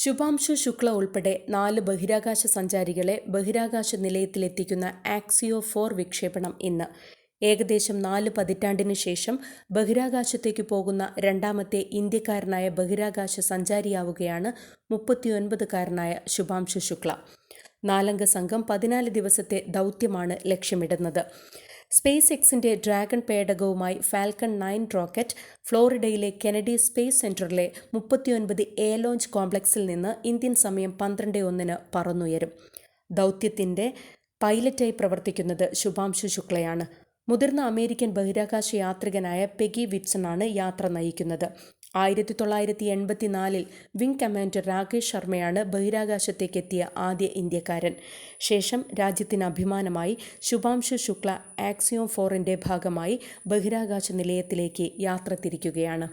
ശുഭാംശു ശുക്ല ഉൾപ്പെടെ 4 ബഹിരാകാശ സഞ്ചാരികളെ ബഹിരാകാശ നിലയത്തിലെത്തിക്കുന്ന ആക്സിയോ 4 വിക്ഷേപണം ഇന്ന്. ഏകദേശം 4 പതിറ്റാണ്ടിന് ശേഷം ബഹിരാകാശത്തേക്ക് പോകുന്ന രണ്ടാമത്തെ ഇന്ത്യക്കാരനായ ബഹിരാകാശ സഞ്ചാരിയാവുകയാണ് 39-കാരനായ ശുഭാംശു ശുക്ല. 4-അംഗ സംഘം 14 ദിവസത്തെ ദൗത്യമാണ് ലക്ഷ്യമിടുന്നത്. സ്പേസ് എക്സിന്റെ ഡ്രാഗൺ പേടകവുമായി ഫാൽക്കൺ 9 റോക്കറ്റ് ഫ്ലോറിഡയിലെ കെനഡി സ്പേസ് സെന്ററിലെ 39A ലോഞ്ച് കോംപ്ലക്സിൽ നിന്ന് ഇന്ത്യൻ സമയം 12:01 പറന്നുയരും. ദൗത്യത്തിന്റെ പൈലറ്റായി പ്രവർത്തിക്കുന്നത് ശുഭാംശു ശുക്ലയാണ്. മുതിർന്ന അമേരിക്കൻ ബഹിരാകാശ യാത്രികനായ പെഗി വിറ്റ്സണാണ് യാത്ര നയിക്കുന്നത്. 1984-ൽ വിംഗ് കമാൻഡർ രാകേഷ് ശർമ്മയാണ് ബഹിരാകാശത്തേക്കെത്തിയ ആദ്യ ഇന്ത്യക്കാരൻ. ശേഷം രാജ്യത്തിന് അഭിമാനമായി ശുഭാംശു ശുക്ല ആക്സിയോ 4ന്റെ ഭാഗമായി ബഹിരാകാശ നിലയത്തിലേക്ക് യാത്ര തിരിക്കുകയാണ്.